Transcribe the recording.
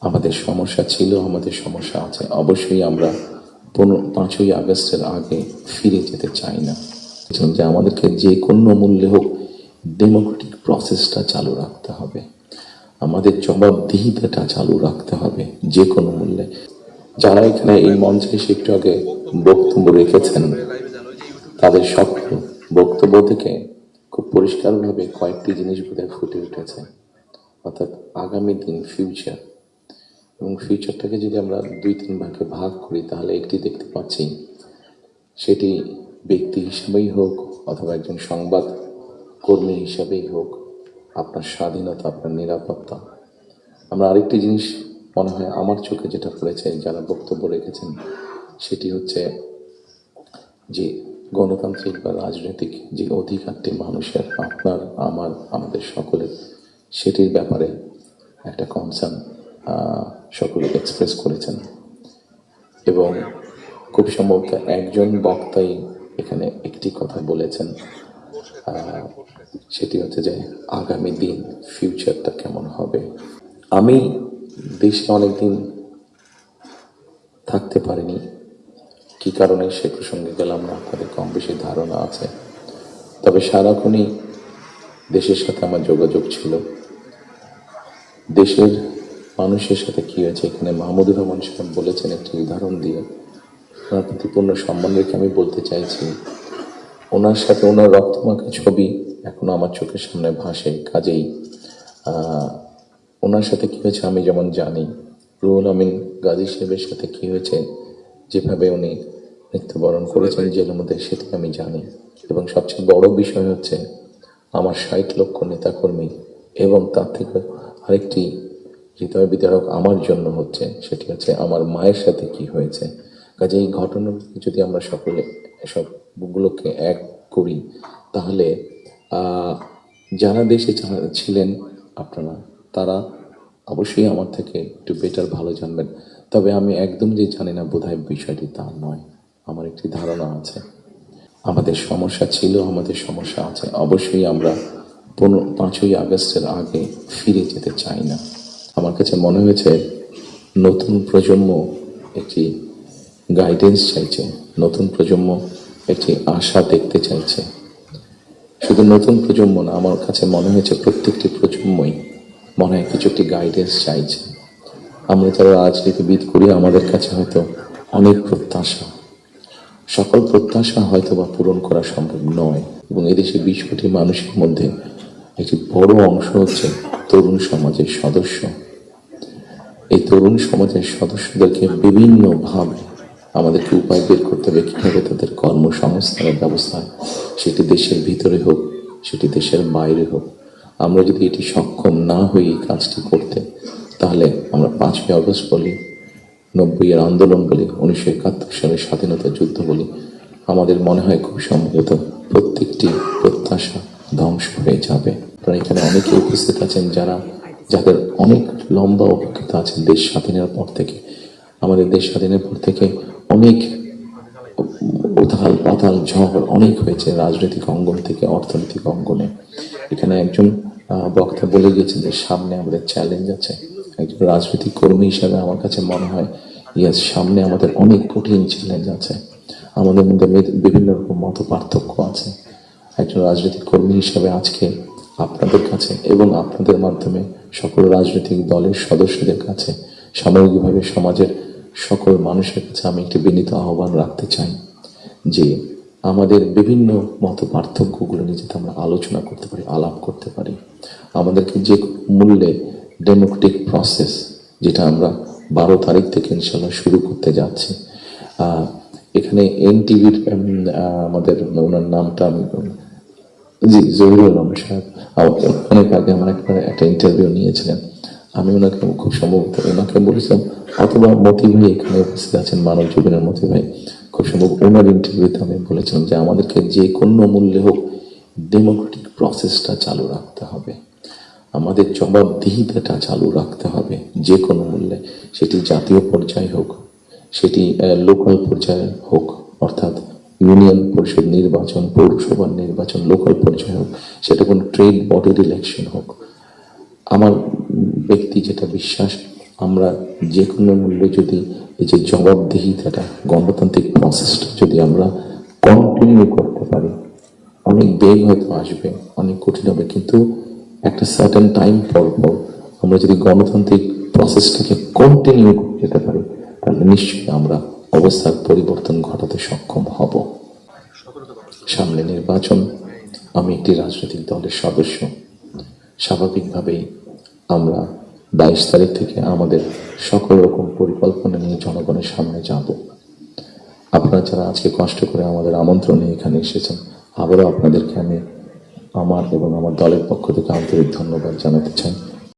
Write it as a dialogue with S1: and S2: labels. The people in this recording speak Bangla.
S1: আমাদের সমস্যা ছিল, আমাদের সমস্যা আছে। অবশ্যই আমরা 5ই আগস্টের আগে ফিরে যেতে চাই না, যে আমাদেরকে যে কোনো মূল্যে হোক ডেমোক্রেটিক প্রসেসটা চালু রাখতে হবে, আমাদের জবাবদিহিতাটা চালু রাখতে হবে যে কোনো মূল্যে। যারা এখানে এই মঞ্চে এসে একটু আগে বক্তব্য রেখেছেন, তাদের সকল বক্তব্য থেকে খুব পরিষ্কারভাবে কয়েকটি জিনিস বোধহয় ফুটে উঠেছে, অর্থাৎ আগামী দিন, ফিউচার। এবং ফিউচারটাকে যদি আমরা 2-3 ভাগে ভাগ করি, তাহলে একটি দেখতে পাচ্ছি, সেটি ব্যক্তি হিসেবেই হোক অথবা একজন সংবাদ কর্মী হিসেবেই হোক, আপনার স্বাধীনতা, আপনার নিরাপত্তা। আমরা আরেকটি জিনিস মনে হয় আমার চোখে যেটা পড়েছে যারা বক্তব্য রেখেছেন, সেটি হচ্ছে যে গণতান্ত্রিক বা রাজনৈতিক যে অধিকারটি মানুষের, আপনার, আমার, আমাদের সকলের, সেটির ব্যাপারে একটা কনসার্ন সকলে এক্সপ্রেস করেছেন। এবং খুব সম্ভবত একজন বক্তাই এখানে একটি কথা বলেছেন, সেটি হচ্ছে যে আগামী দিন, ফিউচারটা কেমন হবে। আমি দেশে অনেকদিন থাকতে পারিনি, কি কারণে সে প্রসঙ্গে গেলাম না, আপনাদের কম বেশি ধারণা আছে। তবে সারাক্ষণই দেশের সাথে আমার যোগাযোগ ছিল। দেশের মানুষের সাথে কি হয়েছে, এখানে মাহমুদুর রহমান সাহেব বলেছেন একটি উদাহরণ দিয়ে, ওনার প্রতি পূর্ণ সম্মান রেখে আমি বলতে চাইছি, ওনার সাথে ওনার রক্তমাখা ছবি এখনো আমার চোখের সামনে ভাসে। কাজেই ওনার সাথে কি হয়েছে আমি যেমন জানি, রুহুল আমিন গাজী সাহেবের সাথে কি হয়েছে, যেভাবে উনি মৃত্যুবরণ করেছেন জেলের মধ্যে, সেটি আমি জানি। এবং সবচেয়ে বড় বিষয় হচ্ছে আমার 60 লক্ষ নেতাকর্মী এবং তার থেকে আরেকটি হৃদয় বিদারক আমার জন্য হচ্ছে, সেটি হচ্ছে আমার মায়ের সাথে কি হয়েছে। কাজে এই ঘটনাগুলো যদি আমরা সকলে সবগুলোকে এক করি, তাহলে যারা দেশে ছিলেন আপনারা, তারা অবশ্যই আমার থেকে একটু বেটার ভালো জানবেন। তবে আমি একদম যে জানি না বোধহয় বিষয়টি তা নয়, আমার একটি ধারণা আছে। আমাদের সমস্যা ছিল, আমাদের সমস্যা আছে। অবশ্যই আমরা 5ই আগস্টের আগে ফিরে যেতে চাই না। আমার কাছে মনে হয়েছে নতুন প্রজন্ম একটি গাইডেন্স চাইছে, নতুন প্রজন্ম একটি আশা দেখতে চাইছে। শুধু নতুন প্রজন্ম না, আমার কাছে মনে হয়েছে প্রত্যেকটি প্রজন্মই মনে হয় কিছু একটি গাইডেন্স চাইছে। আমরা যারা রাজনীতিবিদ করি, আমাদের কাছে হয়তো অনেক প্রত্যাশা, সকল প্রত্যাশা হয়তো বা পূরণ করা সম্ভব নয়। এবং এদেশে 20 কোটি মানুষের মধ্যে একটি বড় অংশ হচ্ছে তরুণ সমাজের সদস্য। এই তরুণ সমাজের সদস্যদেরকে বিভিন্নভাবে আমাদেরকে উপায় বের করতে হবে কীভাবে তাদের কর্মসংস্থানের ব্যবস্থা, সেটি দেশের ভিতরে হোক, সেটি দেশের বাইরে হোক। আমরা যদি এটি সক্ষম না হই এই কাজটি করতে, তাহলে আমরা 5ই আগস্ট বলি, 90-এর আন্দোলন বলি, 1971 সালের স্বাধীনতা যুদ্ধ বলি, আমাদের মনে হয় খুব সম্ভবত প্রত্যেকটি প্রত্যাশা ধ্বংস হয়ে যাবে। আপনারা এখানে অনেকে উপস্থিত আছেন যাদের অনেক লম্বা অভিজ্ঞতা আছে দেশ স্বাধীনের পর থেকে। আমাদের দেশ স্বাধীনের পর থেকে অনেক উথাল পাতাল ঝড় অনেক হয়েছে, রাজনৈতিক অঙ্গন থেকে অর্থনৈতিক অঙ্গনে। এখানে একজন বক্তা বলে গেছেন যে সামনে আমাদের চ্যালেঞ্জ আছে। একজন রাজনৈতিক কর্মী হিসাবে আমার কাছে মনে হয় ইয়াস, সামনে আমাদের অনেক কঠিন চ্যালেঞ্জ আছে, আমাদের মধ্যে বিভিন্ন রকম মত পার্থক্য আছে। একজন রাজনৈতিক কর্মী হিসাবে আজকে আপনাদের কাছে এবং আপনাদের মাধ্যমে সকল রাজনৈতিক দলের সদস্যদের কাছে, সামগ্রিকভাবে সমাজের সকল মানুষের কাছে আমি একটি বিনীত আহ্বান রাখতে চাই যে আমাদের বিভিন্ন মত পার্থক্যগুলো নিয়ে যাতে আমরা আলোচনা করতে পারি, আলাপ করতে পারি। আমাদেরকে যে মূল্যে ডেমোক্রেটিক প্রসেস, যেটা আমরা 12 তারিখ থেকে ইনশাল্লাহ শুরু করতে যাচ্ছি। এখানে এনটিভির আমাদের ওনার নামটা আমি জি জহিরুল রহমান সাহেব অনেক আগে আমার একটা ইন্টারভিউ নিয়েছিলেন। আমি ওনাকে খুব সম্ভবত ওনাকে বলেছিলাম, অথবা মতি ভাই এখানে উপস্থিত আছেন, মানব জীবনের মতি ভাই, খুব সম্ভব ওনার ইন্টারভিউতে আমি বলেছিলাম যে আমাদেরকে যে কোনো মূল্যে হোক ডেমোক্রেটিক প্রসেসটা চালু রাখতে হবে, আমাদের জবাবদিহিতাটা চালু রাখতে হবে যে কোনো মূল্যে। সেটি জাতীয় পর্যায়ে হোক, সেটি লোকাল পর্যায়ে হোক, অর্থাৎ ইউনিয়ন পরিষদ নির্বাচন, পৌরসভার নির্বাচন, লোকাল পর্যায়ে হোক, সেটা কোনো ট্রেড বডির ইলেকশন হোক। আমার ব্যক্তি যেটা বিশ্বাস, আমরা যে কোনো মূল্যে যদি এই যে জবাবদিহিতাটা, গণতান্ত্রিক প্রসেসটা যদি আমরা কন্টিনিউ করতে পারি, অনেক বেগ হয়তো আসবে, অনেক কঠিন হবে, কিন্তু একটা সার্টেন টাইম পর পর আমরা যদি গণতান্ত্রিক প্রসেসটাকে কন্টিনিউ করে যেতে পারি, তাহলে নিশ্চয়ই আমরা অবস্থার পরিবর্তন ঘটাতে সক্ষম হব। সামনে নির্বাচন, আমি একটি রাজনৈতিক দলের সদস্য। স্বাভাবিকভাবেই আমরা 22 তারিখ থেকে আমাদের সকল রকম পরিকল্পনা নিয়ে জনগণের সামনে যাব। আপনারা যারা আজকে কষ্ট করে আমাদের আমন্ত্রণে এখানে এসেছেন, আবারও আপনাদেরকে আমি আমার এবং আমার দলের পক্ষ থেকে আন্তরিক ধন্যবাদ জানাতে চাই।